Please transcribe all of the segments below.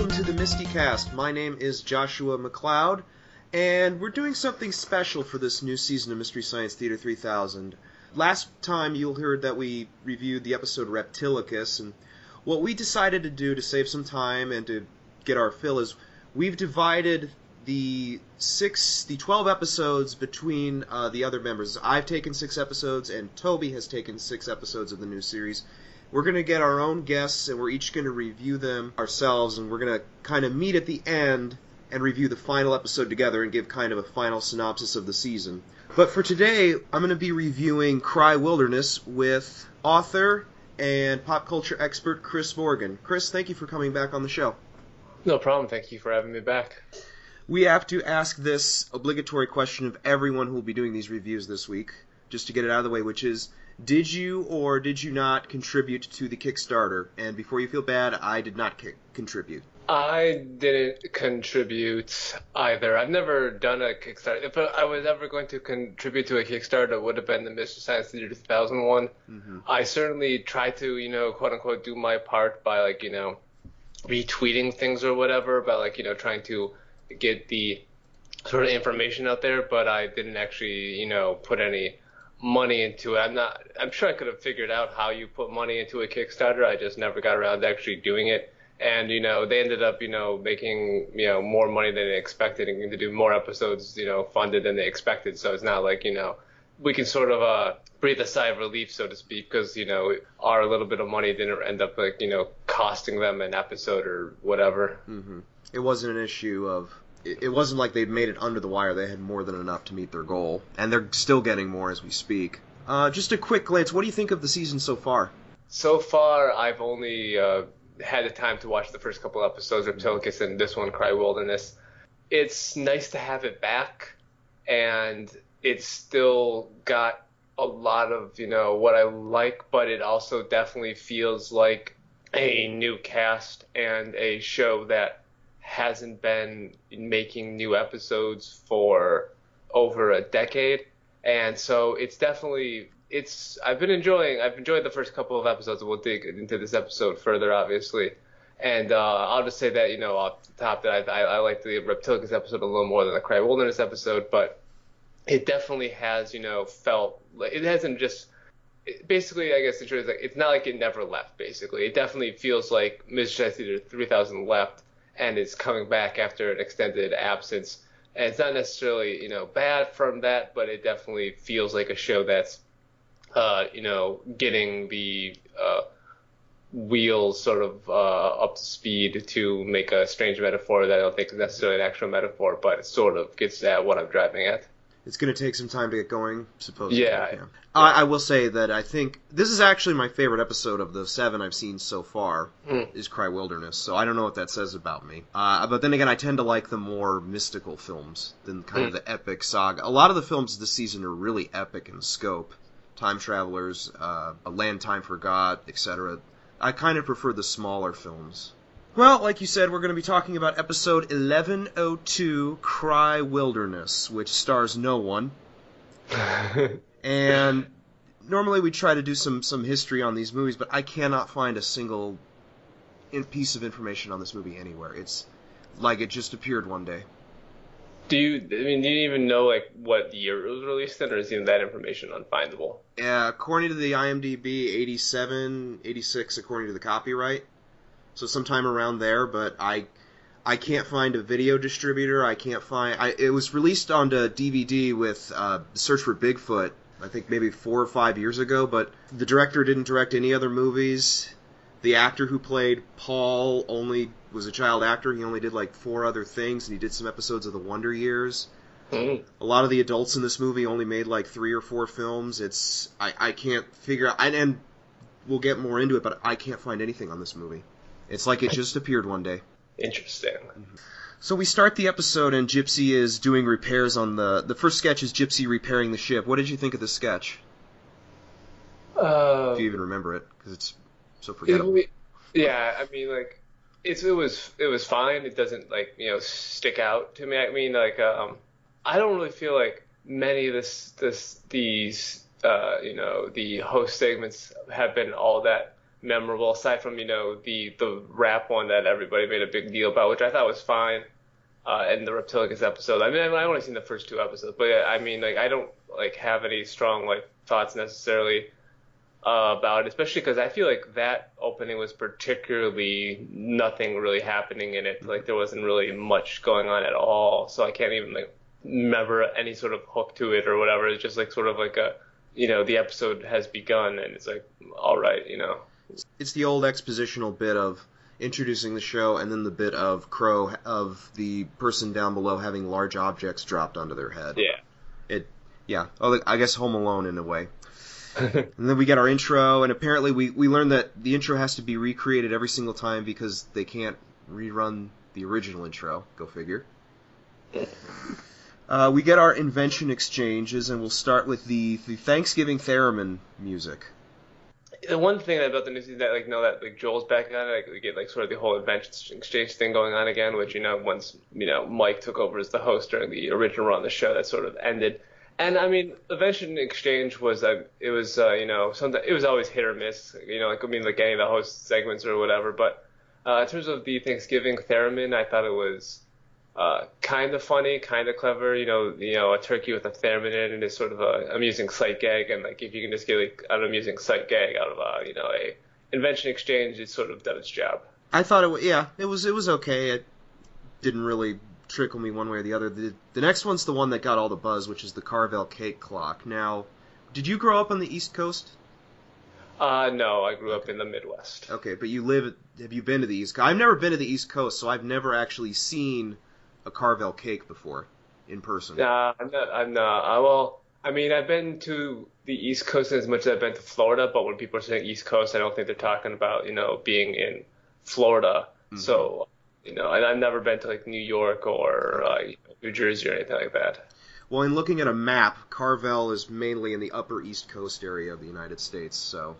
welcome to the MSTieCast. My name is Joshua MacLeod, and we're doing something special for this new season of Mystery Science Theater 3000. Last time you'll heard that we reviewed the episode Reptilicus, and what we decided to do to save some time and to get our fill is we've divided the 12 episodes between the other members. I've taken 6 episodes, and Toby has taken 6 episodes of the new series. We're going to get our own guests, and we're each going to review them ourselves, and we're going to kind of meet at the end and review the final episode together and give kind of a final synopsis of the season. But for today, I'm going to be reviewing Cry Wilderness with author and pop culture expert Chris Morgan. Chris, thank you for coming back on the show. No problem. Thank you for having me back. We have to ask this obligatory question of everyone who will be doing these reviews this week, just to get it out of the way, which is, did you or did you not contribute to the Kickstarter? And before you feel bad, I did not contribute. I didn't contribute either. I've never done a Kickstarter. If I was ever going to contribute to a Kickstarter, it would have been the Mystery Science Theater 2000 one. Mm-hmm. I certainly tried to, quote unquote, do my part by, retweeting things or whatever, by, trying to get the sort of information out there, but I didn't actually, put any money into it. I'm sure I could have figured out how you put money into a Kickstarter. I just never got around to actually doing it. And, they ended up, making, more money than they expected and going to do more episodes, funded than they expected. So it's not like, we can sort of breathe a sigh of relief, so to speak, because, our little bit of money didn't end up, costing them an episode or whatever. Mm-hmm. It wasn't an issue of... It wasn't like they'd made it under the wire. They had more than enough to meet their goal. And they're still getting more as we speak. Just a quick glance. What do you think of the season so far? So far, I've only had the time to watch the first couple episodes of Reptilicus and this one, Cry Wilderness. It's nice to have it back. And it's still got a lot of, what I like. But it also definitely feels like a new cast and a show that hasn't been making new episodes for over a decade, and so it's definitely I've enjoyed the first couple of episodes. We'll dig into this episode further, obviously, and I'll just say that off the top that I like the Reptilicus episode a little more than the Cry Wilderness episode, but it definitely has felt like it hasn't just. Basically, I guess the truth is it's not like it never left. Basically, it definitely feels like Mystery Science Theater 3000 left. And it's coming back after an extended absence. And it's not necessarily, bad from that, but it definitely feels like a show that's, getting the wheels sort of up to speed, to make a strange metaphor that I don't think is necessarily an actual metaphor, but it sort of gets at what I'm driving at. It's going to take some time to get going, supposedly. Yeah. I will say that I think this is actually my favorite episode of the 7 I've seen so far, is Cry Wilderness, so I don't know what that says about me. But then again, I tend to like the more mystical films than kind of the epic saga. A lot of the films this season are really epic in scope. Time Travelers, A Land Time Forgot, etc. I kind of prefer the smaller films. Well, like you said, we're going to be talking about episode 1102, Cry Wilderness, which stars no one. And normally we try to do some history on these movies, but I cannot find a single piece of information on this movie anywhere. It's like it just appeared one day. Do you even know what year it was released in, or is even that information unfindable? Yeah, according to the IMDb, 87, 86 according to the copyright. So sometime around there, but I can't find a video distributor. I can't find... it was released onto DVD with Search for Bigfoot, I think maybe 4 or 5 years ago, but the director didn't direct any other movies. The actor who played Paul only was a child actor. He only did 4 other things, and he did some episodes of The Wonder Years. A lot of the adults in this movie only made 3 or 4 films. I can't figure out... And we'll get more into it, but I can't find anything on this movie. It's like it just appeared one day. Interesting. So we start the episode, and Gypsy is doing repairs on the first sketch is Gypsy repairing the ship. What did you think of the sketch? If you even remember it, because it's so forgettable. Yeah, it was fine. It doesn't stick out to me. I don't really feel like many of these the host segments have been all that memorable, aside from, the rap one that everybody made a big deal about, which I thought was fine, and the Reptilicus episode. I mean, I've only seen the first two episodes, but I mean, like, I don't, like, have any strong, like, thoughts necessarily about it, especially because I feel like that opening was particularly nothing really happening in it. Like, there wasn't really much going on at all, so I can't even, like, remember any sort of hook to it or whatever. It's just, like, sort of like the episode has begun, and it's like, all right. It's the old expositional bit of introducing the show, and then the bit of Crow, of the person down below having large objects dropped onto their head. Yeah. Oh, I guess Home Alone in a way. And then we get our intro, and apparently we learned that the intro has to be recreated every single time because they can't rerun the original intro. Go figure. We get our invention exchanges, and we'll start with the Thanksgiving theremin music. The one thing about the new season that, like, that, like, Joel's back on it, like, we get, like, sort of the whole invention exchange thing going on again, which, once, Mike took over as the host during the original run of the show, that sort of ended. And, I mean, Invention Exchange was, it was, something, it was always hit or miss, like any of the host segments or whatever. But in terms of the Thanksgiving theremin, I thought it was kind of funny, kind of clever. A turkey with a theremin in it is sort of a amusing sight gag. And, like, if you can just get, like, an amusing sight gag out of, a Invention Exchange, it's sort of done its job. I thought it was okay. It didn't really trickle me one way or the other. The next one's the one that got all the buzz, which is the Carvel Cake Clock. Now, did you grow up on the East Coast? No, I grew up in the Midwest. Okay, but have you been to the East Coast? I've never been to the East Coast, so I've never actually seen a Carvel cake before in person. Nah, I'm not. Well, I mean, I've been to the East Coast as much as I've been to Florida, but when people are saying East Coast, I don't think they're talking about, being in Florida. Mm-hmm. So, and I've never been to, like, New York or New Jersey or anything like that. Well, in looking at a map, Carvel is mainly in the upper East Coast area of the United States, so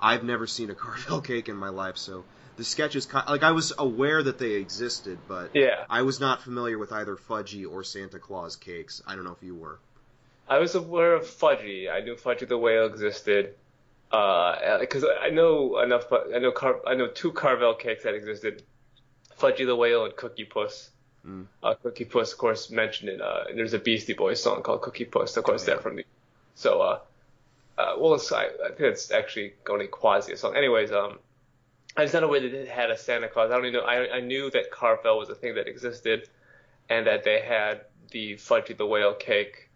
I've never seen a Carvel cake in my life, so the sketch is like, I was aware that they existed, but yeah. I was not familiar with either Fudgy or Santa Claus cakes. I don't know if you were. I was aware of Fudgy. I knew Fudgy the Whale existed, because I know enough. I know two Carvel cakes that existed. Fudgy the Whale and Cookie Puss. Cookie Puss, of course, mentioned in there's a Beastie Boys song called Cookie Puss. Of course, they're from the. So, I think it's actually only quasi a song. Anyways, I was not aware that it had a Santa Claus. I don't even know. I knew that Carvel was a thing that existed, and that they had the Fudgy the Whale cake,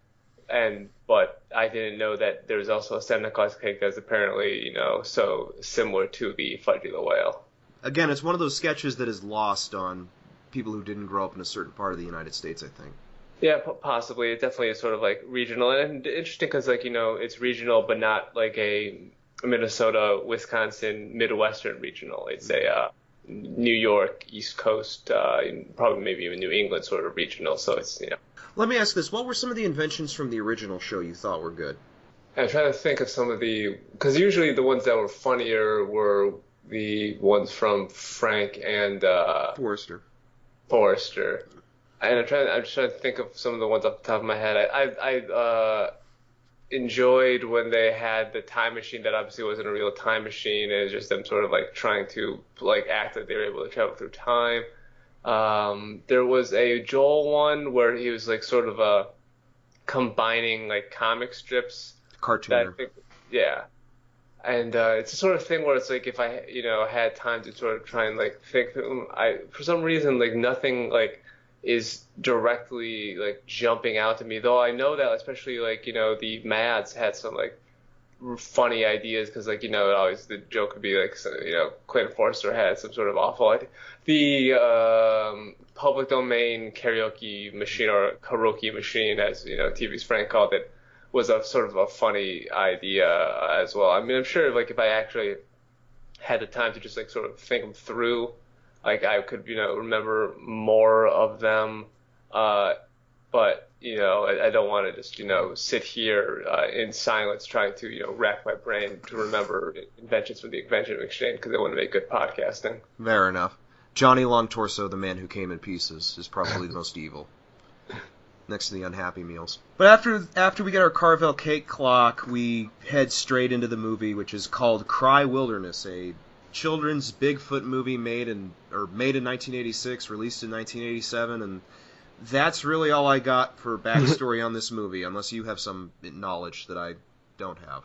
but I didn't know that there was also a Santa Claus cake that's apparently, so similar to the Fudgy the Whale. Again, it's one of those sketches that is lost on people who didn't grow up in a certain part of the United States, I think. Yeah, possibly. It definitely is sort of, like, regional. And interesting because, like, it's regional, but not like a Minnesota, Wisconsin, Midwestern regional. It's a New York, East Coast, probably maybe even New England sort of regional. So it's, Let me ask this. What were some of the inventions from the original show you thought were good? I'm trying to think of some of because usually the ones that were funnier were the ones from Frank and Forrester. And I'm just trying to think of some of the ones off the top of my head. I enjoyed when they had the time machine that obviously wasn't a real time machine. It was just them sort of, like, trying to, like, act like they were able to travel through time. There was a Joel one where he was, like, sort of combining, like, comic strips. Cartooner. Yeah. And it's the sort of thing where it's like if I, had time to sort of try and, like, think through them, for some reason, like, nothing, like, is directly, like, jumping out to me. Though I know that especially, like, the Mads had some, like, funny ideas because, like, always the joke would be, like, so, Clinton Forrester had some sort of awful idea. The public domain karaoke machine, or karaoke machine, as, TV's Frank called it, was a sort of a funny idea as well. I mean, I'm sure, like, if I actually had the time to just, like, sort of think them through, like, I could, remember more of them. But, I don't want to just, sit here in silence trying to, rack my brain to remember inventions from the Invention Exchange because it wouldn't make good podcasting. Fair enough. Johnny Long Torso, the man who came in pieces, is probably the most evil. next to the Unhappy Meals. But after we get our Carvel cake clock, we head straight into the movie, which is called Cry Wilderness, a children's Bigfoot movie made in 1986, released in 1987, and that's really all I got for backstory on this movie, unless you have some knowledge that I don't have.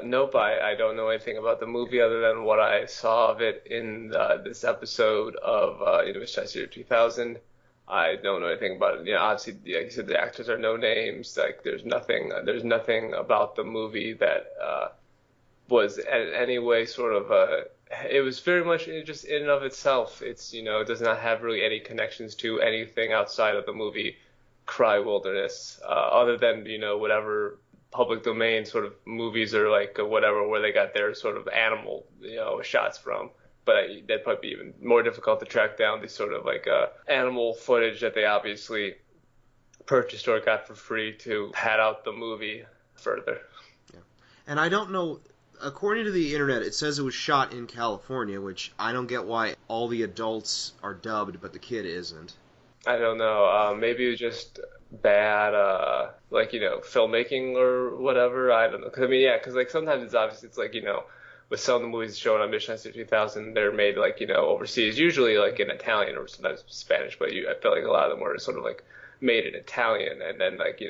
Nope, I don't know anything about the movie other than what I saw of it in this episode of MST3K 2000. I don't know anything about it. Obviously, like you said, the actors are no names. Like, there's nothing about the movie that was in any way sort of it was very much just in and of itself. It's, it does not have really any connections to anything outside of the movie Cry Wilderness, other than, whatever public domain sort of movies or like whatever where they got their sort of animal, shots from. But that'd probably be even more difficult to track down these sort of like animal footage that they obviously purchased or got for free to pad out the movie further. Yeah. And I don't know, according to the internet, it says it was shot in California, which I don't get why all the adults are dubbed but the kid isn't. I don't know. Maybe it was just bad, filmmaking or whatever. I don't know. Because like sometimes it's obviously it's like, with some of the movies shown on MST3K 2000, they're made like, overseas, usually like in Italian or sometimes Spanish, but I feel like a lot of them were sort of like made in Italian and then like,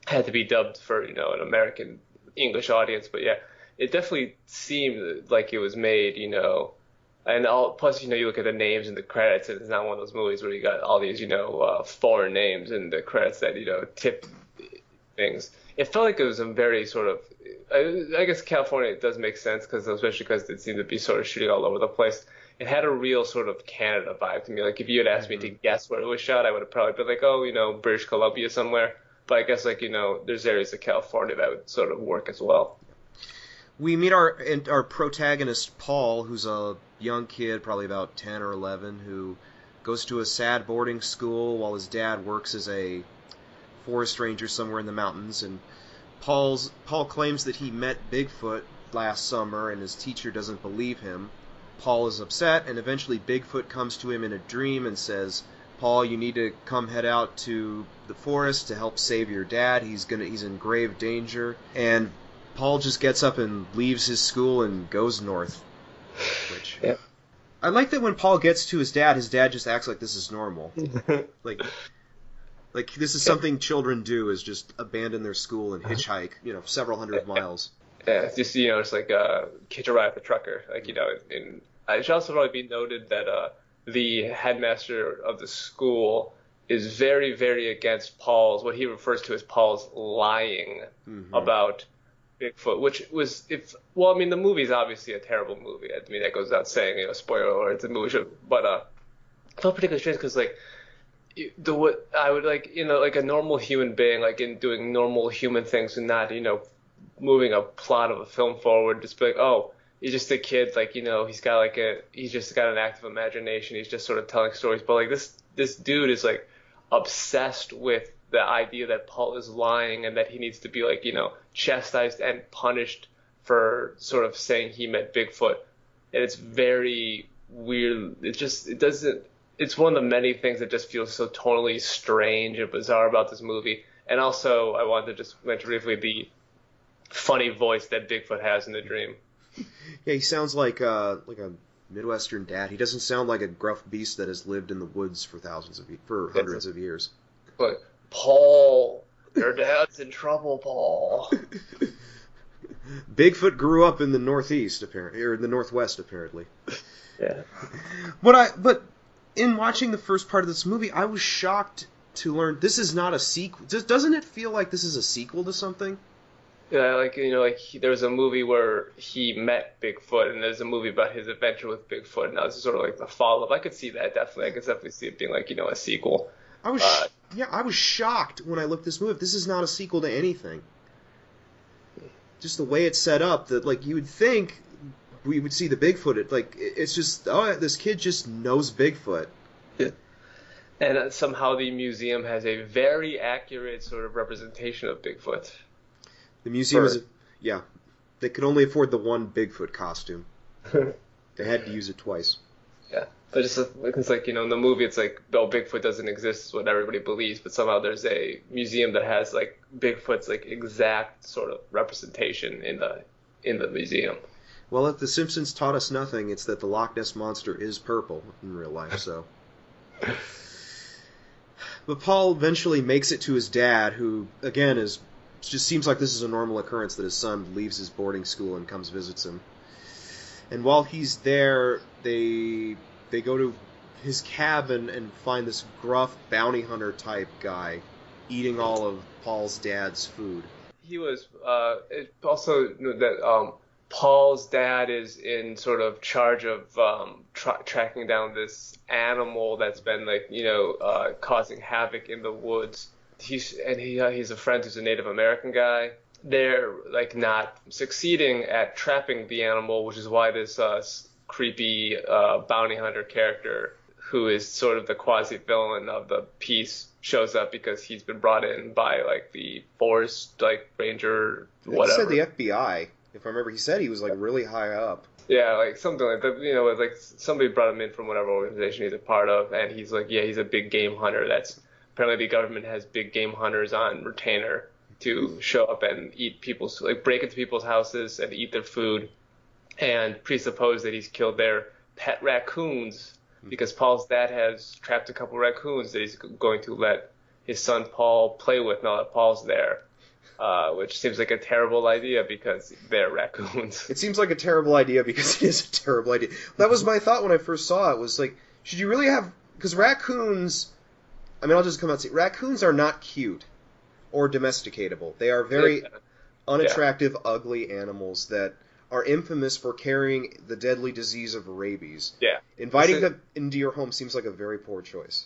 had to be dubbed for, an American English audience. But yeah, it definitely seemed like it was made, and plus, you look at the names and the credits, and it's not one of those movies where you got all these, foreign names and the credits that, tip things. It felt like it was a very sort of, I guess California does make sense, especially because it seemed to be sort of shooting all over the place. It had a real sort of Canada vibe to me. Like, if you had asked me to guess where it was shot, I would have probably been like, British Columbia somewhere. But I guess, there's areas of California that would sort of work as well. We meet our protagonist, Paul, who's a young kid, probably about 10 or 11, who goes to a sad boarding school while his dad works as a forest ranger somewhere in the mountains. And Paul claims that he met Bigfoot last summer, and his teacher doesn't believe him. Paul is upset, and eventually Bigfoot comes to him in a dream and says, "Paul, you need to come head out to the forest to help save your dad. He's in grave danger." And Paul just gets up and leaves his school and goes north. Which, yeah. I like that when Paul gets to his dad just acts like this is normal. like this is something children do, is just abandon their school and hitchhike, several hundred miles. Yeah, it's just, it's like Hitch a Ride with a Trucker. Like, and it should also probably be noted that the headmaster of the school is very, very against what he refers to as Paul's lying about Bigfoot, which was, the movie's obviously a terrible movie. I mean, that goes without saying, spoiler alert, it's a movie, but it felt particularly strange because, like, what I would like, like a normal human being, like in doing normal human things and not, moving a plot of a film forward, just be like, oh, he's just a kid, like, he's just got an active imagination, he's just sort of telling stories, but like this dude is like obsessed with the idea that Paul is lying and that he needs to be like, chastised and punished for sort of saying he met Bigfoot. And it's very weird. It's one of the many things that just feels so totally strange and bizarre about this movie. And also, I wanted to just mention briefly the funny voice that Bigfoot has in the dream. Yeah, he sounds like a Midwestern dad. He doesn't sound like a gruff beast that has lived in the woods for hundreds of years. But Paul, your dad's in trouble, Paul. Bigfoot grew up in the Northeast, apparently, or in the Northwest, apparently. Yeah. But in watching the first part of this movie, I was shocked to learn this is not a sequel. Doesn't it feel like this is a sequel to something? Yeah, there was a movie where he met Bigfoot, and there's a movie about his adventure with Bigfoot. Now this is sort of like the follow-up. I could see that definitely. I could definitely see it being like, a sequel. I was shocked when I looked this movie. This is not a sequel to anything. Just the way it's set up, that like you would think we would see the Bigfoot. It's just, this kid just knows Bigfoot. Yeah. And somehow the museum has a very accurate sort of representation of Bigfoot. The museum they could only afford the one Bigfoot costume. They had to use it twice. Yeah. But just it's like, in the movie, it's like, oh, Bigfoot doesn't exist is what everybody believes, but somehow there's a museum that has like Bigfoot's like exact sort of representation in the museum. Well, if The Simpsons taught us nothing, it's that the Loch Ness Monster is purple in real life, so... But Paul eventually makes it to his dad, who, again, just seems like this is a normal occurrence that his son leaves his boarding school and comes visits him. And while he's there, they go to his cabin and find this gruff bounty hunter type guy eating all of Paul's dad's food. He was also that Paul's dad is in sort of charge of tracking down this animal that's been like causing havoc in the woods. He's a friend who's a Native American guy. They're like not succeeding at trapping the animal, which is why this creepy bounty hunter character, who is sort of the quasi villain of the piece, shows up because he's been brought in by like the forest like ranger, whatever. He said the FBI. If I remember, he said he was like really high up. Yeah, like something like that. Like somebody brought him in from whatever organization he's a part of, and he's like, yeah, he's a big game hunter. That's apparently the government has big game hunters on retainer to show up and break into people's houses and eat their food, and presuppose that he's killed their pet raccoons because Paul's dad has trapped a couple raccoons that he's going to let his son Paul play with now that Paul's there. Which seems like a terrible idea because they're raccoons. It seems like a terrible idea because it is a terrible idea. That was my thought when I first saw it, was like, should you really have... Because raccoons... I mean, I'll just come out and say, raccoons are not cute or domesticatable. They are very unattractive, ugly animals that are infamous for carrying the deadly disease of rabies. Yeah. Inviting them into your home seems like a very poor choice.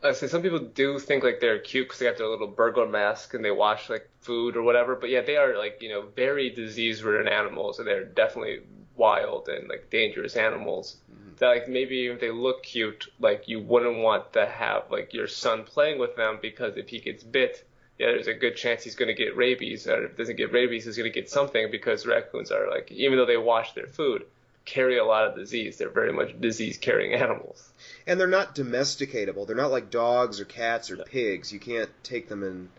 I say some people do think like they're cute because they have their little burglar mask and they wash like food or whatever. But yeah, they are like very disease-ridden animals, and they're definitely wild and like dangerous animals. Mm-hmm. That like maybe if they look cute, like you wouldn't want to have like your son playing with them because if he gets bit, there's a good chance he's going to get rabies. Or if he doesn't get rabies, he's going to get something because raccoons are like, even though they wash their food, carry a lot of disease. They're very much disease-carrying animals. And they're not domesticatable. They're not like dogs or cats or pigs. You can't take them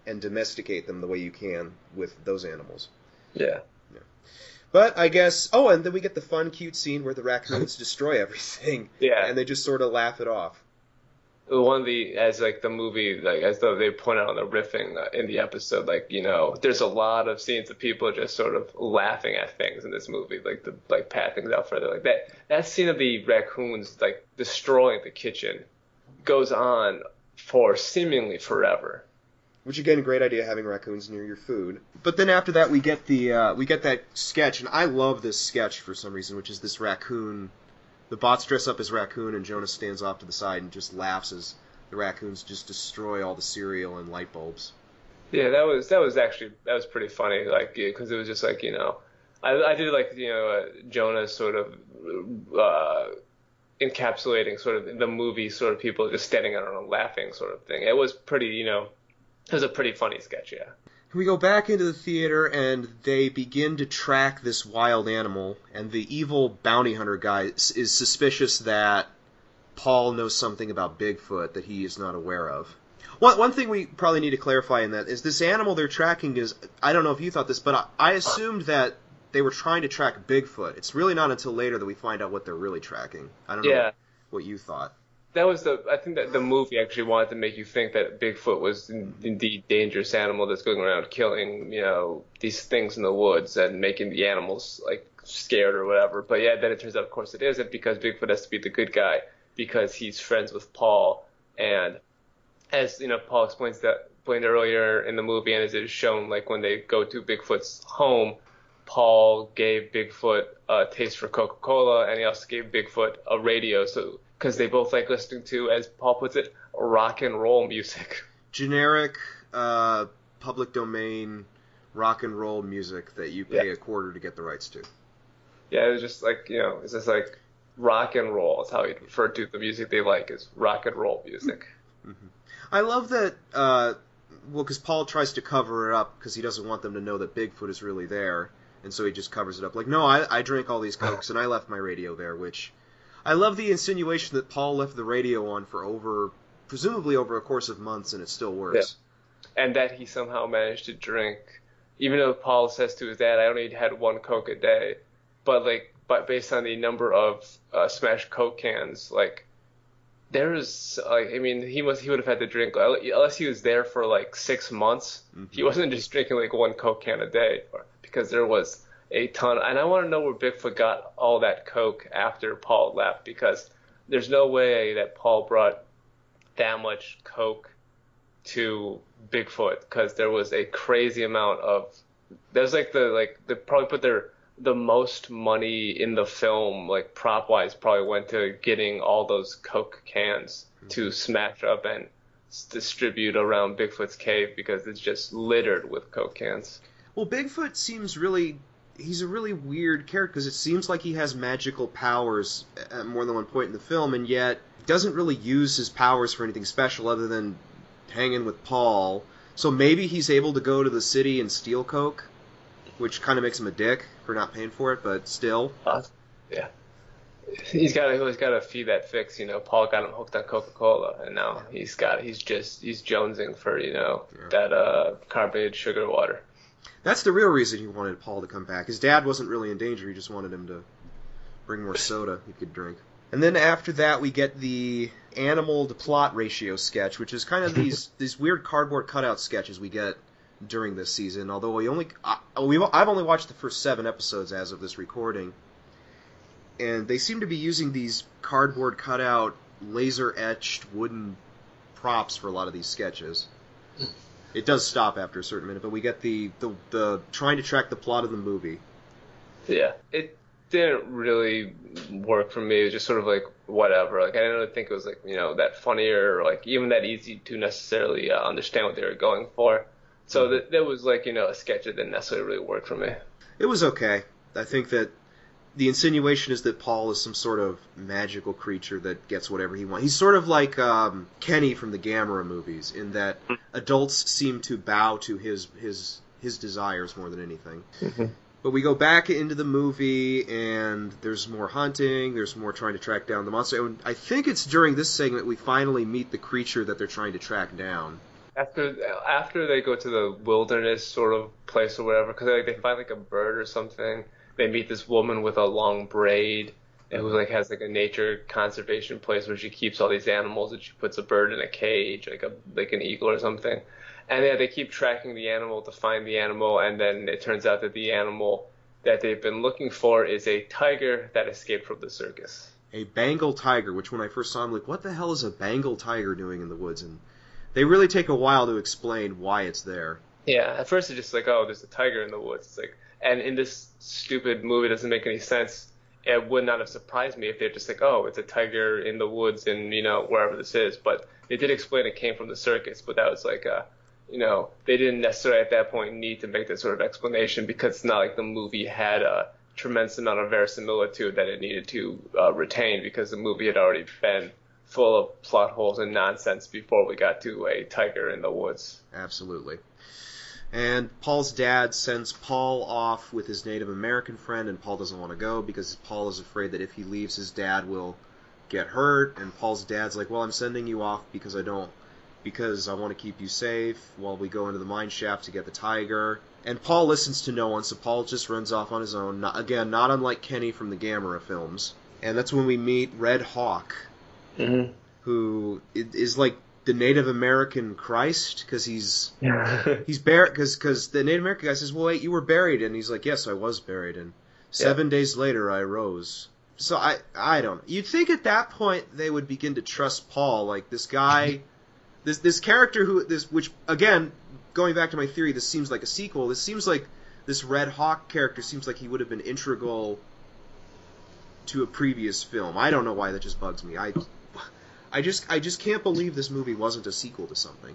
and domesticate them the way you can with those animals. Yeah. But I guess... Oh, and then we get the fun, cute scene where the raccoons destroy everything. Yeah. And they just sort of laugh it off. One of the, as like the movie, like as though they point out on the riffing in the episode, like, there's a lot of scenes of people just sort of laughing at things in this movie, like pat things out further. Like that scene of the raccoons like destroying the kitchen goes on for seemingly forever. Which again, a great idea, having raccoons near your food. But then after that, we get that sketch, and I love this sketch for some reason, which is this raccoon. The bots dress up as raccoon, and Jonas stands off to the side and just laughs as the raccoons just destroy all the cereal and light bulbs. Yeah, that was pretty funny. Like, because it was just like I did like Jonas sort of encapsulating sort of the movie sort of people just standing out and laughing sort of thing. It was pretty it was a pretty funny sketch, yeah. We go back into the theater, and they begin to track this wild animal, and the evil bounty hunter guy is suspicious that Paul knows something about Bigfoot that he is not aware of. One thing we probably need to clarify in that is this animal they're tracking is, I don't know if you thought this, but I assumed that they were trying to track Bigfoot. It's really not until later that we find out what they're really tracking. I don't know what you thought. I think that the movie actually wanted to make you think that Bigfoot was indeed dangerous animal that's going around killing, these things in the woods and making the animals like scared or whatever. But yeah, then it turns out, of course, it isn't, because Bigfoot has to be the good guy because he's friends with Paul. And as Paul explained earlier in the movie, and as it is shown, like when they go to Bigfoot's home, Paul gave Bigfoot a taste for Coca-Cola, and he also gave Bigfoot a radio, because they both like listening to, as Paul puts it, rock and roll music. Generic, public domain rock and roll music that you pay a quarter to get the rights to. Yeah, it was just like, it's just like rock and roll is how he referred to the music they like, is rock and roll music. Mm-hmm. I love that, because Paul tries to cover it up because he doesn't want them to know that Bigfoot is really there, and so he just covers it up. Like, no, I drank all these Cokes and I left my radio there, which... I love the insinuation that Paul left the radio on for presumably over a course of months, and it still works. Yeah. And that he somehow managed to drink, even though Paul says to his dad, I only had one Coke a day, but based on the number of smashed Coke cans, like, there's, like, I mean, he would have had to drink, unless he was there for like 6 months. Mm-hmm. He wasn't just drinking like one Coke can a day, because there was a ton. And I want to know where Bigfoot got all that Coke after Paul left, because there's no way that Paul brought that much Coke to Bigfoot, because there was a crazy amount of, there's they probably put the most money in the film, like prop wise, probably went to getting all those Coke cans to smash up and distribute around Bigfoot's cave, because it's just littered with Coke cans. Well, Bigfoot seems he's a really weird character, because it seems like he has magical powers at more than one point in the film, and yet doesn't really use his powers for anything special other than hanging with Paul. So maybe he's able to go to the city and steal Coke, which kind of makes him a dick for not paying for it, but still. Yeah. He's got to feed that fix, Paul got him hooked on Coca-Cola, and now he's jonesing for, that carbonated sugar water. That's the real reason he wanted Paul to come back. His dad wasn't really in danger, he just wanted him to bring more soda he could drink. And then after that, we get the animal to plot ratio sketch, which is kind of these weird cardboard cutout sketches we get during this season. Although I've only watched the first 7 episodes as of this recording, and they seem to be using these cardboard cutout, laser etched wooden props for a lot of these sketches. It does stop after a certain minute, but we get the trying to track the plot of the movie. Yeah, it didn't really work for me. It was just sort of like whatever. Like, I didn't really think it was like that funny or like even that easy to necessarily understand what they were going for. So that was like a sketch that didn't necessarily really work for me. It was okay. I think that the insinuation is that Paul is some sort of magical creature that gets whatever he wants. He's sort of like Kenny from the Gamera movies, in that adults seem to bow to his desires more than anything. Mm-hmm. But we go back into the movie, and there's more hunting, there's more trying to track down the monster. And I think it's during this segment we finally meet the creature that they're trying to track down. After they go to the wilderness sort of place or whatever, because they find like a bird or something, they meet this woman with a long braid who like has like a nature conservation place where she keeps all these animals, and she puts a bird in a cage, like an eagle or something. And then they keep tracking the animal to find the animal, and then it turns out that the animal that they've been looking for is a tiger that escaped from the circus. A Bengal tiger, which when I first saw him, like, what the hell is a Bengal tiger doing in the woods? And they really take a while to explain why it's there. Yeah, at first it's just like, oh, there's a tiger in the woods. It's like, and in this stupid movie, it doesn't make any sense. It would not have surprised me if they're just like, oh, it's a tiger in the woods and, wherever this is. But they did explain it came from the circus, but that was like, they didn't necessarily at that point need to make that sort of explanation, because it's not like the movie had a tremendous amount of verisimilitude that it needed to retain, because the movie had already been full of plot holes and nonsense before we got to a tiger in the woods. Absolutely. And Paul's dad sends Paul off with his Native American friend, and Paul doesn't want to go because Paul is afraid that if he leaves, his dad will get hurt. And Paul's dad's like, well, I'm sending you off because I want to keep you safe while we go into the mine shaft to get the tiger. And Paul listens to no one, so Paul just runs off on his own. Not unlike Kenny from the Gamera films. And that's when we meet Red Hawk, who is like the Native American Christ, because he's buried. Because the Native American guy says, well, wait, you were buried. And he's like, yes, I was buried. And 7 days later, I rose. So I don't know. You'd think at that point they would begin to trust Paul, like this guy... This character which again, going back to my theory, this seems like a sequel. This seems like this Red Hawk character seems like he would have been integral to a previous film. I don't know why that just bugs me. I just can't believe this movie wasn't a sequel to something.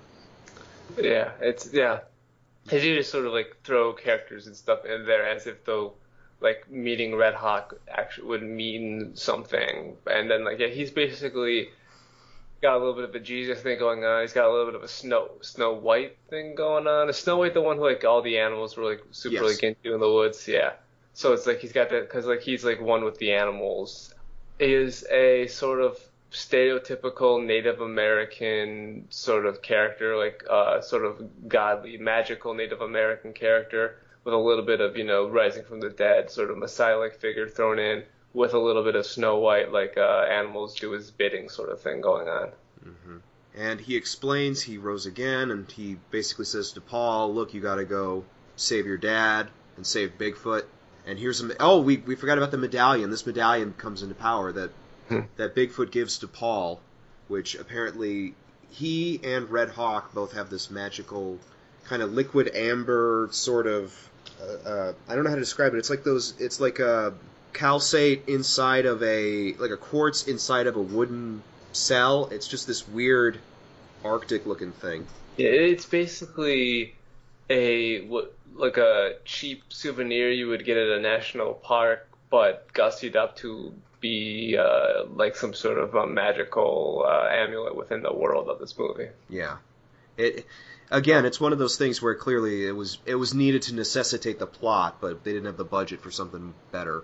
Yeah, They do just sort of like throw characters and stuff in there as if though like meeting Red Hawk actually would mean something, and then he's basically got a little bit of a Jesus thing going on. He's got a little bit of a Snow White thing going on. Is Snow White the one who all the animals were super into in the woods? Yeah. So it's like he's got that because he's one with the animals, is a sort of stereotypical Native American sort of character, like sort of godly, magical Native American character with a little bit of, rising from the dead, sort of Messiah-like figure thrown in with a little bit of Snow White, like animals do his bidding sort of thing going on. Mm-hmm. And he explains he rose again, and he basically says to Paul, look, you got to go save your dad and save Bigfoot. And here's we forgot about the medallion. This medallion comes into power that Bigfoot gives to Paul, which apparently he and Red Hawk both have this magical kind of liquid amber sort of I don't know how to describe it. It's like a calcite inside of a quartz inside of a wooden cell. It's just this weird Arctic looking thing. Yeah, it's basically like a cheap souvenir you would get at a national park, but gussied up to be like some sort of a magical amulet within the world of this movie. Yeah. It's one of those things where clearly it was needed to necessitate the plot, but they didn't have the budget for something better.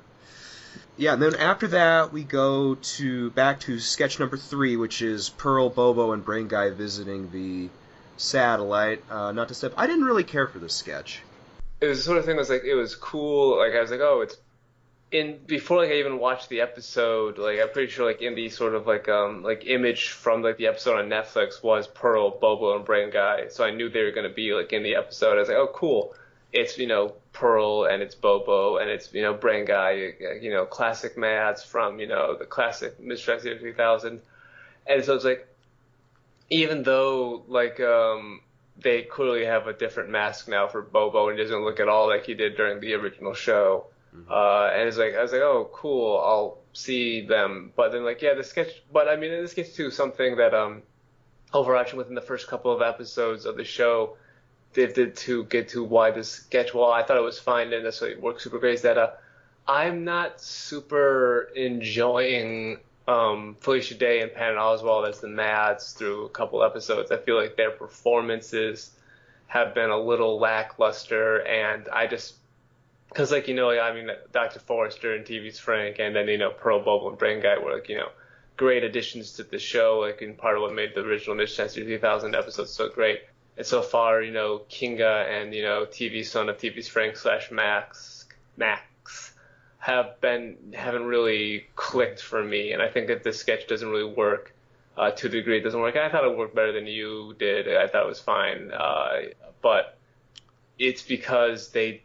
Yeah, and then after that we go back to sketch number 3, which is Pearl, Bobo, and Brain Guy visiting the satellite. I didn't really care for this sketch. It was the sort of thing it was cool. Like I was like, oh, it's before I even watched the episode. Like I'm pretty sure in the sort of like image from the episode on Netflix was Pearl, Bobo, and Brain Guy. So I knew they were gonna be in the episode. I was like, oh, cool. It's Pearl and it's Bobo and it's Brain Guy. Classic Mads from the classic Mystery Science Theater 3000. And so it's like, even though they clearly have a different mask now for Bobo and he doesn't look at all like he did during the original show. Mm-hmm. And it's I was like, oh, cool, I'll see them. But then the sketch. But I mean, this gets to something that overarching within the first couple of episodes of the show, they did to get to why this sketch. Well, I thought it was fine and necessarily worked super great. Is that I'm not super enjoying Felicia Day and Patton Oswalt as the Mads through a couple episodes. I feel like their performances have been a little lackluster, and I just because Dr. Forrester and TV's Frank, and then Pearl, Bobo, and Brain Guy were great additions to the show, and part of what made the original Mystery Science Theater 3000 episodes so great. And so far, Kinga and TV's son of TV's Frank / Max haven't really clicked for me, and I think that this sketch doesn't really work to the degree it doesn't work. I thought it worked better than you did. I thought it was fine, but it's because they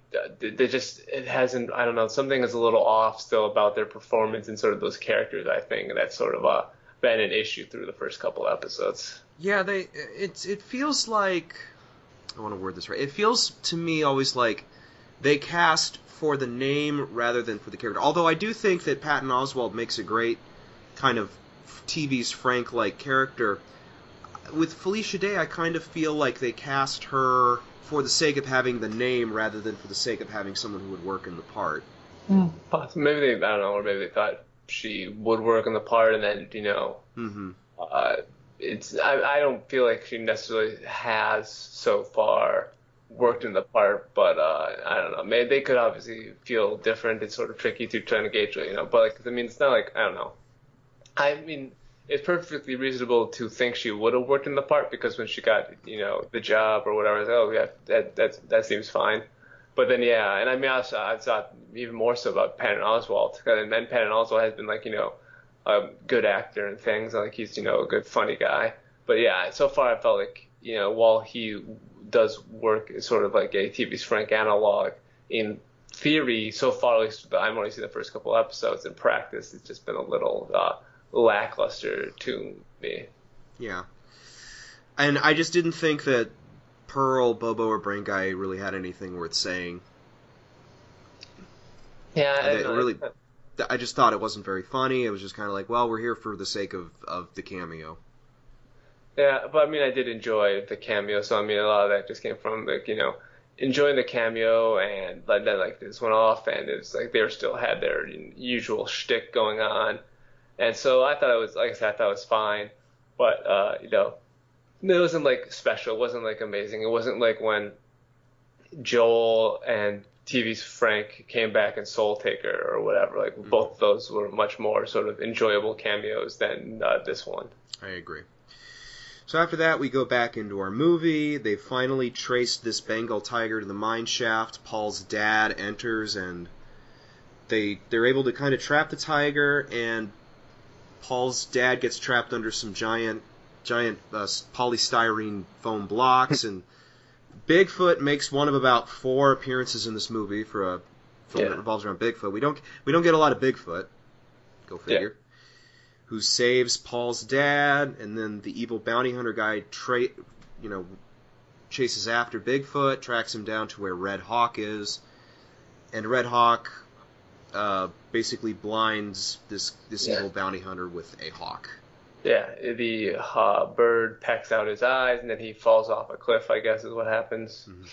just it hasn't. I don't know. Something is a little off still about their performance and sort of those characters. I think and that's sort of been an issue through the first couple episodes. Yeah, it feels like I want to word this right. It feels to me always like they cast for the name rather than for the character. Although I do think that Patton Oswalt makes a great kind of TV's Frank-like character. With Felicia Day, I kind of feel like they cast her for the sake of having the name rather than for the sake of having someone who would work in the part. Maybe I don't know, or maybe they thought she would work in the part, and then Mm-hmm. I don't feel like she necessarily has so far worked in the part, but I don't know. Maybe they could obviously feel different. It's sort of tricky to try to gauge it, But it's not I don't know. I mean, it's perfectly reasonable to think she would have worked in the part because when she got the job or whatever, I was like, oh yeah, that seems fine. But then and I mean, I thought even more so about Patton Oswalt, and then Patton Oswalt has been a good actor and things, he's a good funny guy. But yeah, so far I felt like while he does work sort of like a TV's Frank analog in theory, so far at least I've only seen the first couple episodes. In practice, it's just been a little lackluster to me. Yeah, and I just didn't think that Pearl, Bobo, or Brain Guy really had anything worth saying. Yeah, I just thought it wasn't very funny. It was just kind of well, we're here for the sake of the cameo. Yeah, but I mean, I did enjoy the cameo, so I mean, a lot of that just came from enjoying the cameo, and then this went off, and it was they still had their usual shtick going on, and so I thought it was I thought it was fine, but it wasn't special, it wasn't amazing, it wasn't when Joel and TV's Frank came back in Soul Taker or whatever. Like both of those were much more sort of enjoyable cameos than this one. I agree. So after that, we go back into our movie. They finally traced this Bengal tiger to the mine shaft. Paul's dad enters, and they're able to kind of trap the tiger, and Paul's dad gets trapped under some giant polystyrene foam blocks, and Bigfoot makes one of about 4 appearances in this movie for a film that revolves around Bigfoot. We don't get a lot of Bigfoot. Go figure. Yeah. Who saves Paul's dad, and then the evil bounty hunter guy chases after Bigfoot, tracks him down to where Red Hawk is, and Red Hawk basically blinds this evil bounty hunter with a hawk. Yeah, the bird pecks out his eyes, and then he falls off a cliff, I guess is what happens. Mm-hmm.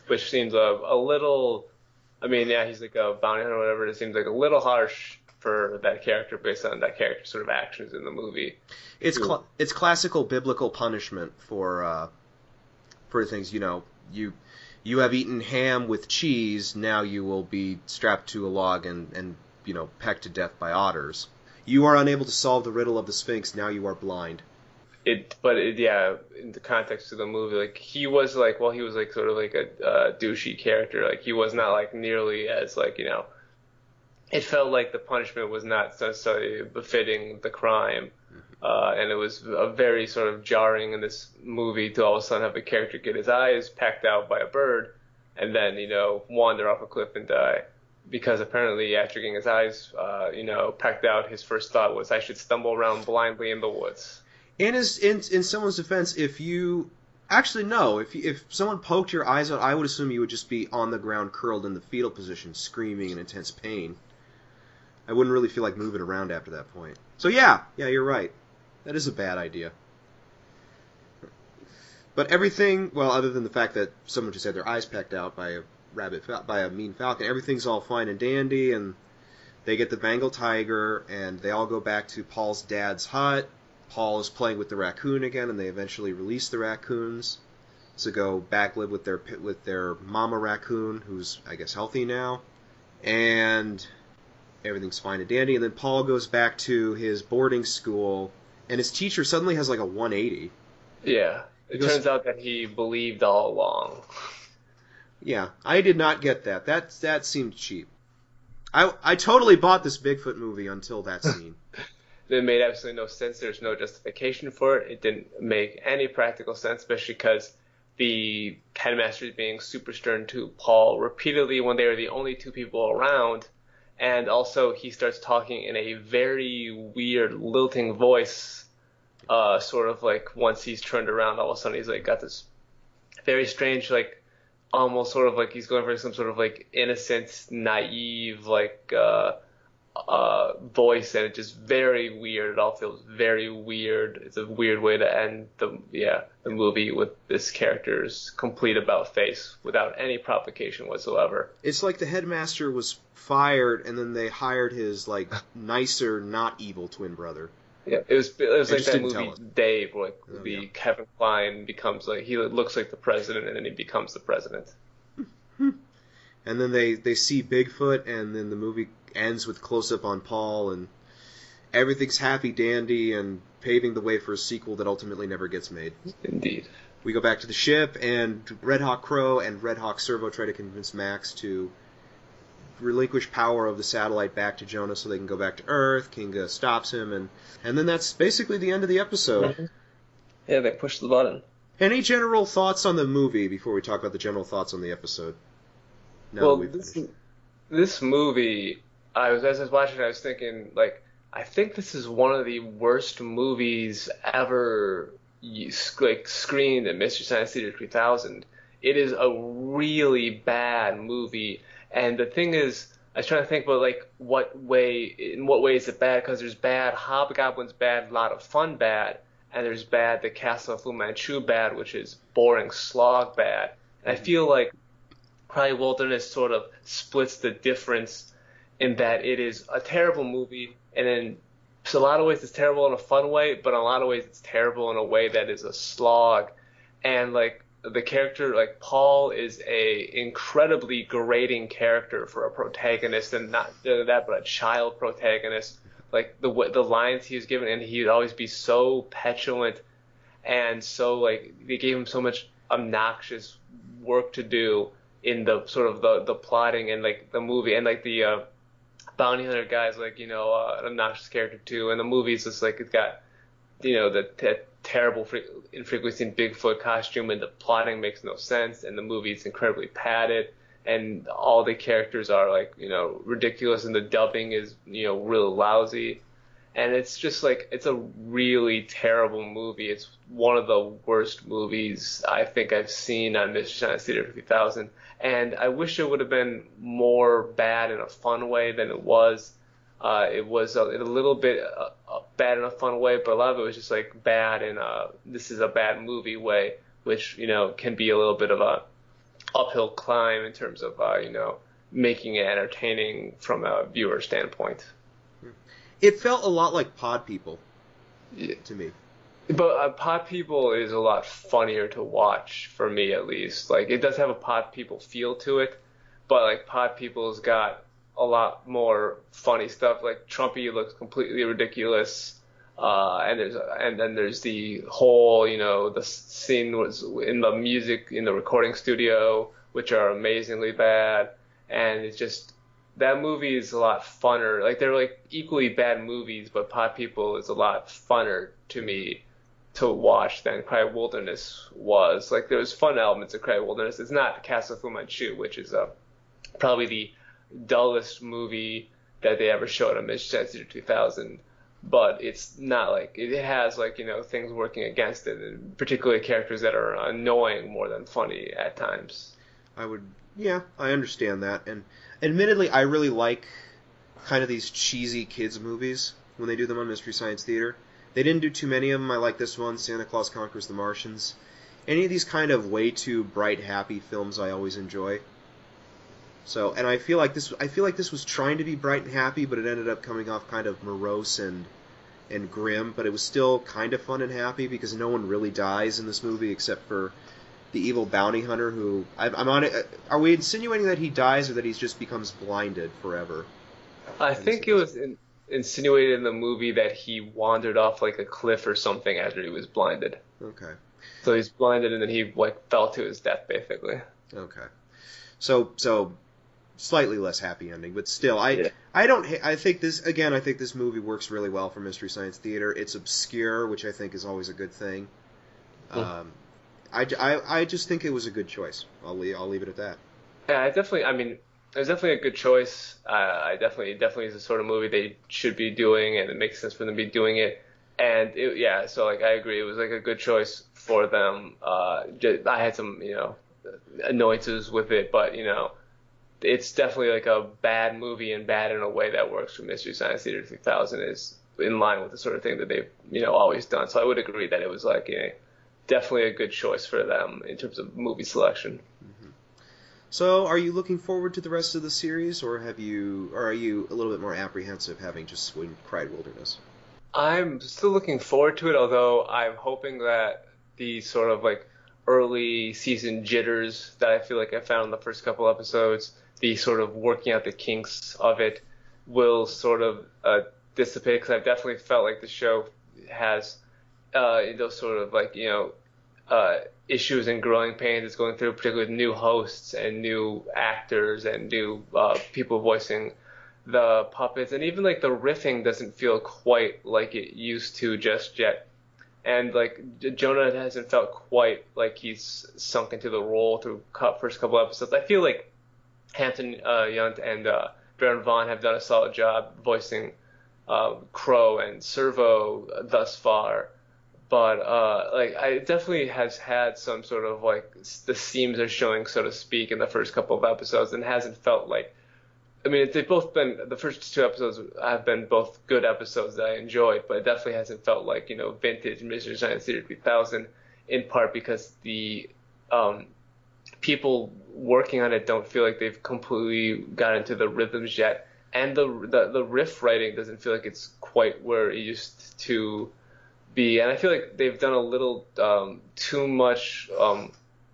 Which seems a little... I mean, yeah, he's like a bounty hunter or whatever. It seems like a little harsh for that character based on that character's sort of actions in the movie. It's classical biblical punishment for things. You have eaten ham with cheese, now you will be strapped to a log and pecked to death by otters. You are unable to solve the riddle of the Sphinx, now you are blind. In the context of the movie, like he was sort of like a douchey character. Like he was not like nearly as like, it felt like the punishment was not necessarily befitting the crime. And it was a very sort of jarring in this movie to all of a sudden have a character get his eyes pecked out by a bird and then, wander off a cliff and die. Because apparently after getting his eyes, pecked out, his first thought was, I should stumble around blindly in the woods. In someone's defense, if someone poked your eyes out, I would assume you would just be on the ground curled in the fetal position, screaming in intense pain. I wouldn't really feel like moving around after that point. So yeah, you're right. That is a bad idea. But everything, well, other than the fact that someone just had their eyes pecked out by a mean falcon, everything's all fine and dandy, and they get the Bengal tiger, and they all go back to Paul's dad's hut. Paul is playing with the raccoon again, and they eventually release the raccoons to go back live with their mama raccoon, who's, I guess, healthy now. And everything's fine and dandy, and then Paul goes back to his boarding school, and his teacher suddenly has like a 180. Yeah, it turns out that he believed all along. Yeah, I did not get that. That seemed cheap. I totally bought this Bigfoot movie until that scene. It made absolutely no sense. There's no justification for it. It didn't make any practical sense, especially because the headmaster is being super stern to Paul repeatedly when they are the only 2 people around. And also he starts talking in a very weird, lilting voice, sort of like once he's turned around, all of a sudden he's like got this very strange, like almost sort of like he's going for some sort of like innocent, naive, like voice, and it's just very weird. It all feels very weird. It's a weird way to end the movie with this character's complete about face without any provocation whatsoever. It's like the headmaster was fired, and then they hired his like nicer, not evil twin brother. Yeah, it was like that movie Dave, where Kevin Kline becomes like he looks like the president, and then he becomes the president. And then they see Bigfoot, and then the movie ends with close-up on Paul, and everything's happy-dandy and paving the way for a sequel that ultimately never gets made. Indeed. We go back to the ship, and Red Hawk Crow and Red Hawk Servo try to convince Max to relinquish power of the satellite back to Jonah so they can go back to Earth. Kinga stops him, and then that's basically the end of the episode. Yeah, they push the button. Any general thoughts on the movie before we talk about the general thoughts on the episode? This movie, as I was watching it, I was thinking, like, I think this is one of the worst movies ever screened at Mystery Science Theater 3000. It is a really bad movie, and the thing is, I was trying to think about like in what way is it bad? Because there's bad, Hobgoblin's bad, a lot of fun bad, and there's bad, the Castle of Fu Manchu bad, which is boring slog bad. And I feel like Cry Wilderness sort of splits the difference in that it is a terrible movie, and in a lot of ways it's terrible in a fun way, but in a lot of ways it's terrible in a way that is a slog. And like the character, like Paul, is a incredibly grating character for a protagonist, and not that, but a child protagonist. Like the lines he was given, and he would always be so petulant, and so like they gave him so much obnoxious work to do in the sort of the plotting and like the movie, and like the bounty hunter guy's like an obnoxious character too, and the movie's just like it's got the terrible infrequency in Bigfoot costume, and the plotting makes no sense, and the movie's incredibly padded, and all the characters are like ridiculous, and the dubbing is really lousy, and it's just like it's a really terrible movie. It's one of the worst movies I think I've seen on Mystery Science Theater 3000, and I wish it would have been more bad in a fun way than it was. It was a little bit bad in a fun way, but a lot of it was just like bad in this is a bad movie way, which can be a little bit of a uphill climb in terms of making it entertaining from a viewer standpoint. It felt a lot like Pod People to me. But Pod People is a lot funnier to watch, for me at least. Like, it does have a Pod People feel to it, but like Pod People's got a lot more funny stuff. Like Trumpy looks completely ridiculous, and then there's the whole the scene was in the music in the recording studio, which are amazingly bad, and it's just that movie is a lot funner. Like they're like equally bad movies, but Pod People is a lot funner to me to watch than Cry Wilderness was. Like there was fun elements of Cry Wilderness. It's not Castle Fu Manchu, which is probably the dullest movie that they ever showed on Mystery Science Theater 2000, but it's not like it has like things working against it, and particularly characters that are annoying more than funny at times. I understand that, and admittedly I really like kind of these cheesy kids movies when they do them on Mystery Science Theater. They didn't do too many of them. I like this one, Santa Claus Conquers the Martians. Any of these kind of way too bright, happy films I always enjoy. So, and I feel like this was trying to be bright and happy, but it ended up coming off kind of morose and grim. But it was still kind of fun and happy because no one really dies in this movie except for the evil bounty hunter. Who I'm on it. Are we insinuating that he dies or that he just becomes blinded forever? I think it was insinuated in the movie that he wandered off like a cliff or something after he was blinded. Okay. So he's blinded and then he like fell to his death basically. Okay. So slightly less happy ending, but still, I think this movie works really well for Mystery Science Theater. It's obscure, which I think is always a good thing. I just think it was a good choice. I'll leave it at that. Yeah, it was definitely a good choice. I definitely is the sort of movie they should be doing, and it makes sense for them to be doing it. And so like I agree, it was like a good choice for them. I had some annoyances with it, but it's definitely like a bad movie, and bad in a way that works for Mystery Science Theater 3000 is in line with the sort of thing that they've always done. So I would agree that it was like definitely a good choice for them in terms of movie selection. Mm-hmm. So are you looking forward to the rest of the series, or are you a little bit more apprehensive having just cried Wilderness? I'm still looking forward to it, although I'm hoping that the sort of like early season jitters that I feel like I found in the first couple episodes, the sort of working out the kinks of it, will sort of dissipate, because I've definitely felt like the show has those sort of like issues and growing pains it's going through, particularly with new hosts and new actors and new people voicing the puppets, and even like the riffing doesn't feel quite like it used to just yet. And like Jonah hasn't felt quite like he's sunk into the role through first couple episodes. I feel like Hampton Yount and Baron Vaughn have done a solid job voicing Crow and Servo thus far, but like I definitely has had some sort of like the seams are showing, so to speak, in the first couple of episodes, and hasn't felt like. I mean, they've both been, the first two episodes have been both good episodes that I enjoyed, but it definitely hasn't felt like, vintage Mystery Science Theater 3000, in part because the people working on it don't feel like they've completely got into the rhythms yet, and the riff writing doesn't feel like it's quite where it used to be, and I feel like they've done a little too much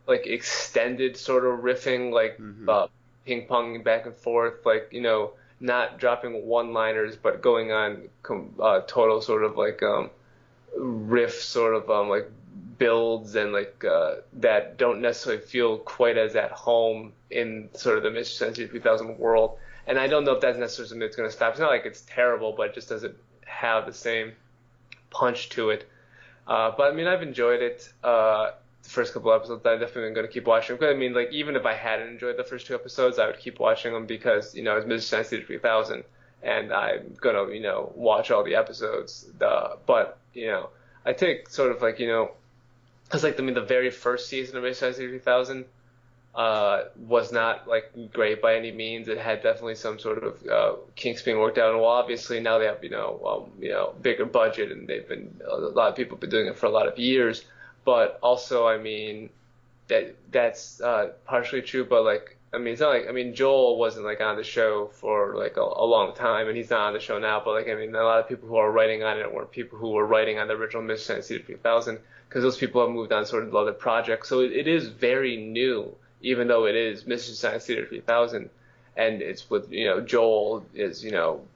like extended sort of riffing, like ping ponging back and forth, like not dropping one-liners, but going on total sort of like riff sort of like builds and like that don't necessarily feel quite as at home in sort of the Mystery Science Theater 3000 world. And I don't know if that's necessarily something that's going to stop. It's not like it's terrible, but it just doesn't have the same punch to it. But I mean, I've enjoyed it. The first couple episodes, I'm definitely going to keep watching. But I mean, like, even if I hadn't enjoyed the first 2 episodes, I would keep watching them because, it's Mystery Science Theater 3000, and I'm going to, watch all the episodes. But, I think sort of like, because like, I mean, the very first season of Mystery Science Theater 3000 was not like great by any means. It had definitely some sort of kinks being worked out. And well, obviously now they have, bigger budget, and a lot of people have been doing it for a lot of years. But also, I mean, that's partially true. But like, I mean, it's not like, I mean, Joel wasn't like on the show for like a long time, and he's not on the show now. But like, I mean, a lot of people who are writing on it were people who were writing on the original Mystery Science Theater 3000, because those people have moved on sort of other projects. So it is very new, even though it is Mystery Science Theater 3000, and it's with Joel is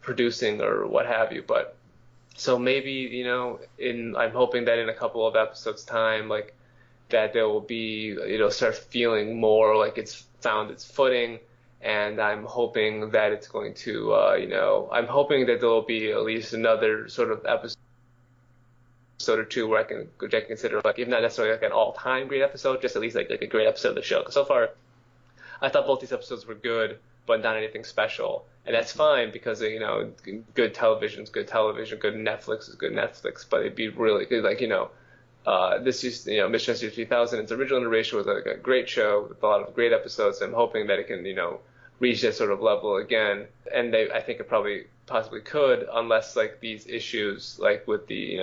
producing or what have you. But so maybe I'm hoping that in a couple of episodes time, like, that there will be start feeling more like it's found its footing, and I'm hoping that it's going to I'm hoping that there will be at least another sort of episode or 2 where I can consider, like, if not necessarily like an all-time great episode, just at least like a great episode of the show. Because so far, I thought both these episodes were good, but not anything special, and that's fine because good television is good television, good Netflix is good Netflix. But it'd be really good, like this is Mystery Science 3000. Its original narration was like a great show with a lot of great episodes. I'm hoping that it can reach that sort of level again, and I think it probably possibly could, unless like these issues like with the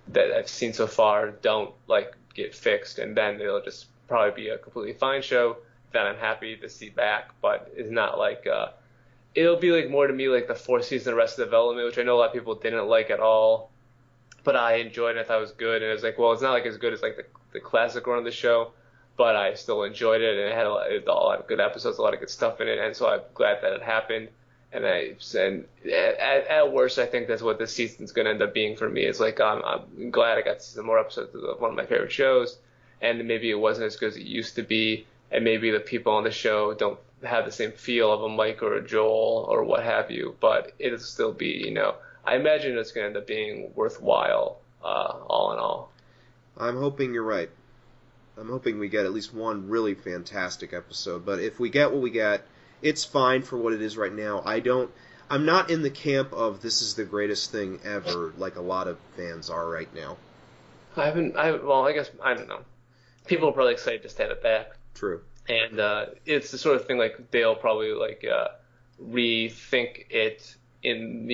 that I've seen so far don't like get fixed, and then it'll just probably be a completely fine show that I'm happy to see back. But it's not like it'll be like more to me like the 4th season of Arrested Development, which I know a lot of people didn't like at all, but I enjoyed it. I thought it was good, and it was like, well, it's not like as good as like the classic run of the show, but I still enjoyed it, and it had a lot of good episodes, a lot of good stuff in it, and so I'm glad that it happened. And at worst, I think that's what this season's going to end up being for me. It's like I'm glad I got to see some more episodes of one of my favorite shows, and maybe it wasn't as good as it used to be, and maybe the people on the show don't have the same feel of a Mike or a Joel or what have you, but it'll still be, I imagine it's going to end up being worthwhile, all in all. I'm hoping you're right. I'm hoping we get at least one really fantastic episode, but if we get what we get, it's fine for what it is right now. I'm not in the camp of this is the greatest thing ever, like a lot of fans are right now. I guess, I don't know. People are probably excited just to have it back. True. And it's the sort of thing like they'll probably like rethink it in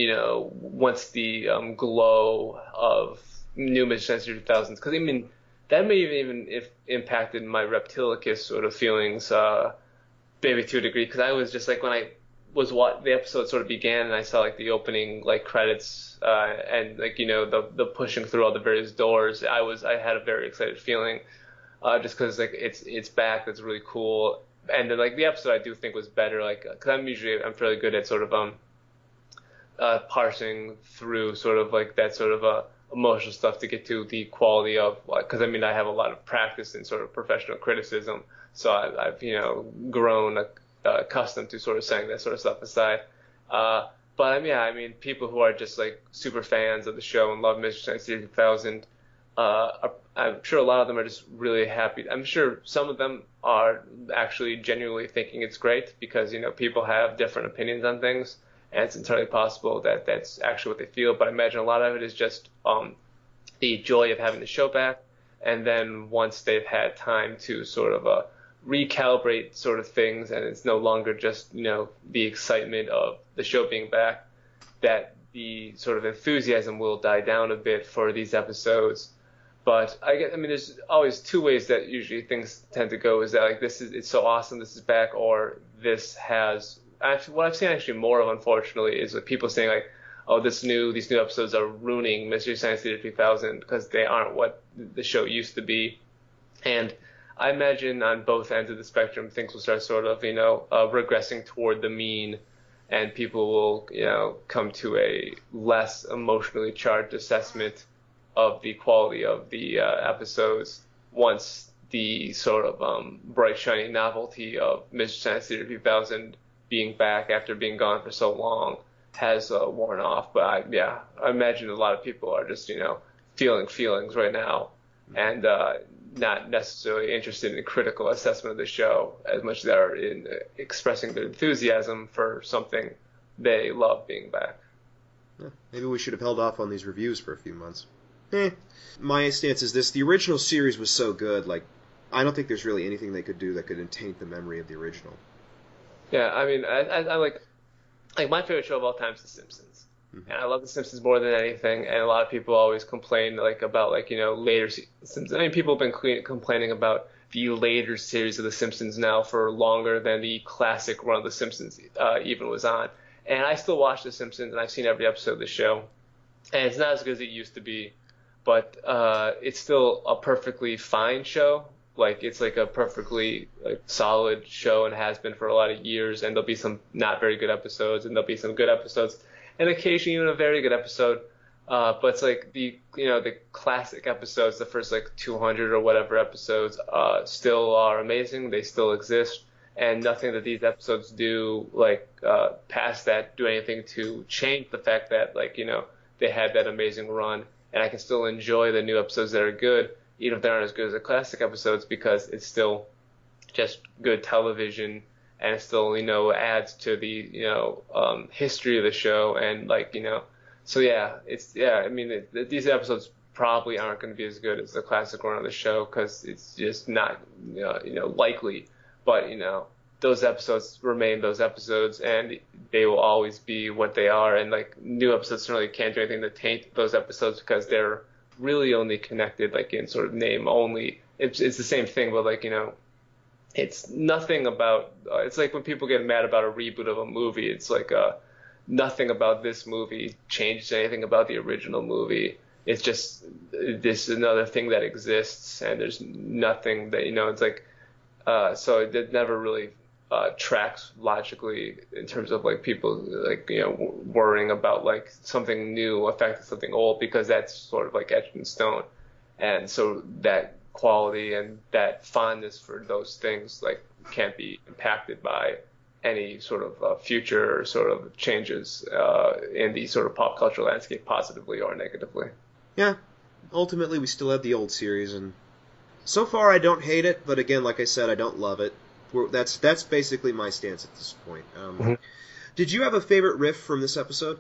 once the glow of new Mystery Science Theater 3000s, because I mean that may even if impacted my Reptilicus sort of feelings maybe to a degree, because I was just like, when I was the episode sort of began and I saw like the opening like credits and like the pushing through all the various doors, I had a very excited feeling. Just because like it's back, that's really cool. And then like the episode I do think was better, like because I'm fairly good at sort of parsing through sort of like that sort of emotional stuff to get to the quality of, because I mean I have a lot of practice in sort of professional criticism, so I've grown accustomed to sort of setting that sort of stuff aside. But I mean people who are just like super fans of the show and love Mystery Science Theater 3000. I'm sure a lot of them are just really happy. I'm sure some of them are actually genuinely thinking it's great because, people have different opinions on things, and it's entirely possible that that's actually what they feel. But I imagine a lot of it is just the joy of having the show back, and then once they've had time to sort of recalibrate sort of things, and it's no longer just, the excitement of the show being back, that the sort of enthusiasm will die down a bit for these episodes. But I mean, there's always 2 ways that usually things tend to go, is that like it's so awesome, this is back, or this has, actually, what I've seen actually more of, unfortunately, is like people saying like, oh, these new episodes are ruining Mystery Science Theater 3000 because they aren't what the show used to be. And I imagine on both ends of the spectrum, things will start sort of, regressing toward the mean, and people will, come to a less emotionally charged assessment of the quality of the episodes once the sort of bright, shiny novelty of Mystery Science Theater 3000 being back after being gone for so long has worn off. But I imagine a lot of people are just, feeling feelings right now, and not necessarily interested in a critical assessment of the show as much as they are in expressing their enthusiasm for something they love being back. Yeah, maybe we should have held off on these reviews for a few months. My stance is this: the original series was so good, I don't think there's really anything they could do that could taint the memory of the original. Yeah, I mean, I like my favorite show of all time is The Simpsons. And I love The Simpsons more than anything, and a lot of people always complain about later Simpsons. I mean, people have been complaining about the later series of The Simpsons now for longer than the classic run of The Simpsons even was on. And I still watch The Simpsons, and I've seen every episode of the show, and it's not as good as it used to be, but it's still a perfectly fine show. It's a perfectly solid show and has been for a lot of years, and there'll be some not very good episodes, and there'll be some good episodes, and occasionally even a very good episode. But it's the classic episodes, the first 200 or whatever episodes, still are amazing. They still exist, and nothing that these episodes do past that do anything to change the fact that they had that amazing run, and I can still enjoy the new episodes that are good, even if they aren't as good as the classic episodes, because it's still just good television, and it still, adds to the, history of the show, and so I mean, these episodes probably aren't going to be as good as the classic run of the show, because it's just not, likely, but, those episodes remain those episodes, and they will always be what they are, and new episodes certainly can't do anything to taint those episodes, because they're really only connected in sort of name only. It's the same thing, but it's nothing about it's when people get mad about a reboot of a movie. It's nothing about this movie changes anything about the original movie. It's just this another thing that exists, and there's nothing that it's so it never really tracks logically in terms of people worrying about something new affecting something old, because that's sort of etched in stone, and so that quality and that fondness for those things can't be impacted by any sort of future sort of changes in the sort of pop culture landscape, positively or negatively. Yeah, ultimately we still have the old series, and so far I don't hate it, but again, like I said, I don't love it. That's basically my stance at this point. Did you have a favorite riff from this episode?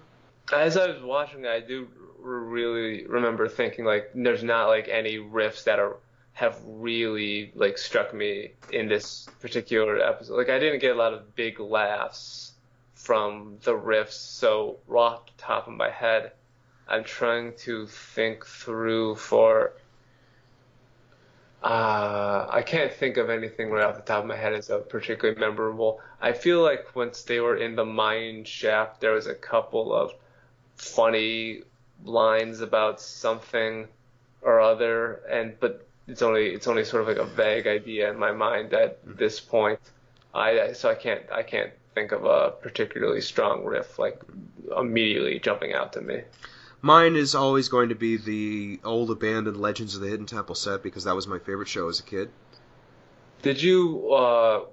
As I was watching, I do really remember thinking there's not any riffs that have really struck me in this particular episode. I didn't get a lot of big laughs from the riffs, so off the top of my head, I'm trying to think through for. I can't think of anything right off the top of my head as particularly memorable. I feel once they were in the mine shaft, there was a couple of funny lines about something or other, but it's only sort of a vague idea in my mind at this point. So I can't think of a particularly strong riff immediately jumping out to me. Mine is always going to be the old abandoned Legends of the Hidden Temple set, because that was my favorite show as a kid. Did you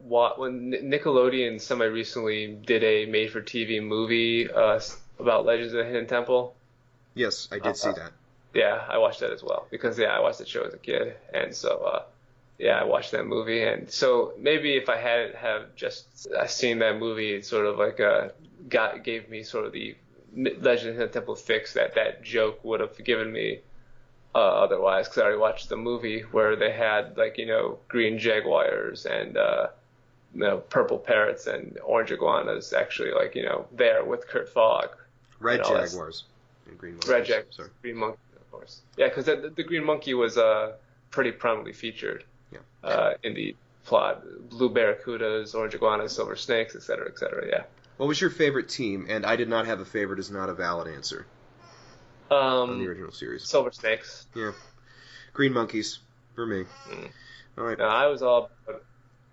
watch when Nickelodeon semi-recently did a made-for-TV movie about Legends of the Hidden Temple? Yes, I did see that. Yeah, I watched that as well, because I watched that show as a kid, and so I watched that movie, and so maybe if I hadn't have just seen that movie, it sort of gave me sort of the Legend of the Hidden Temple fix that joke would have given me otherwise, because I already watched the movie where they had green jaguars and purple parrots and orange iguanas actually there with Kurt Fogg. Red jaguars and green monkeys. Red jaguars. Sorry. Green monkey, of course. Yeah, because the green monkey was pretty prominently featured in the plot. Blue barracudas, orange iguanas, silver snakes, etc., yeah. What was your favorite team? And I did not have a favorite is not a valid answer on the original series. Silver snakes. Yeah. Green monkeys for me. All right. No, I was all about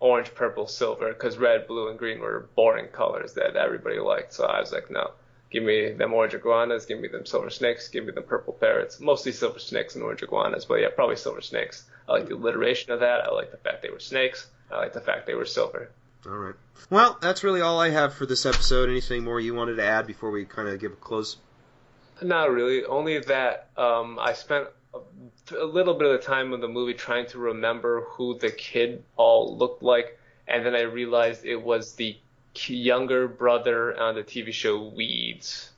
orange, purple, silver, because red, blue, and green were boring colors that everybody liked. So I was like, no, give me them orange iguanas, give me them silver snakes, give me them purple parrots. Mostly silver snakes and orange iguanas, but yeah, probably silver snakes. I like the alliteration of that. I like the fact they were snakes. I like the fact they were silver. All right. Well, that's really all I have for this episode. Anything more you wanted to add before we kind of give a close? Not really. Only that I spent a little bit of the time in the movie trying to remember who the kid all looked like, and then I realized it was the younger brother on the TV show Weeds.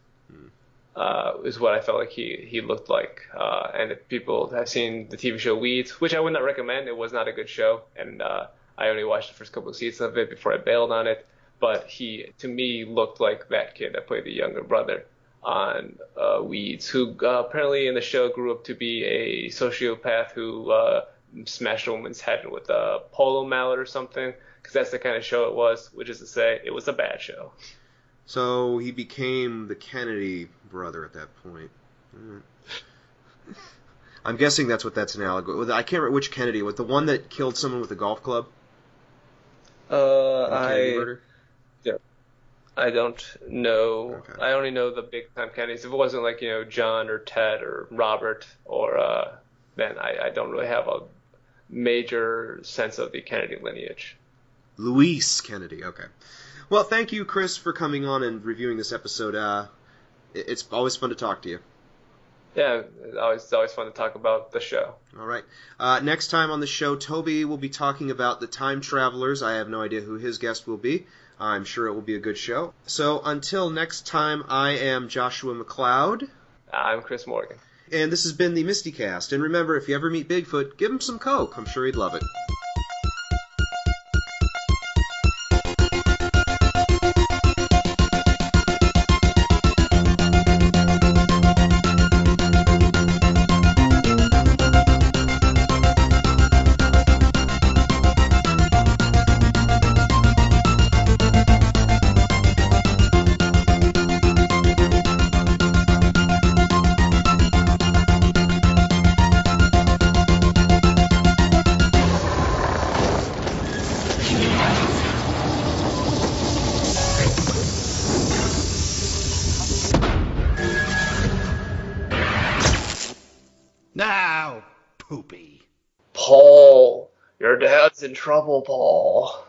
Is what I felt like he looked like. And if people have seen the TV show Weeds, which I would not recommend, it was not a good show, and I only watched the first couple of seasons of it before I bailed on it. But he, to me, looked like that kid that played the younger brother on Weeds, who apparently in the show grew up to be a sociopath who smashed a woman's head with a polo mallet or something, because that's the kind of show it was, which is to say, it was a bad show. So he became the Kennedy brother at that point. I'm guessing that's what that's an allegory. I can't remember which Kennedy. Was the one that killed someone with a golf club? I don't know. Okay. I only know the big time Kennedys. If it wasn't like, John or Ted or Robert, or then I don't really have a major sense of the Kennedy lineage. Luis Kennedy. Okay. Well, thank you, Chris, for coming on and reviewing this episode. It's always fun to talk to you. Yeah, it's always fun to talk about the show. All right. Next time on the show, Toby will be talking about the Time Travelers. I have no idea who his guest will be. I'm sure it will be a good show. So until next time, I am Joshua MacLeod. I'm Chris Morgan. And this has been the MSTieCast. And remember, if you ever meet Bigfoot, give him some Coke. I'm sure he'd love it. Now, Poopy. Paul, your dad's in trouble, Paul.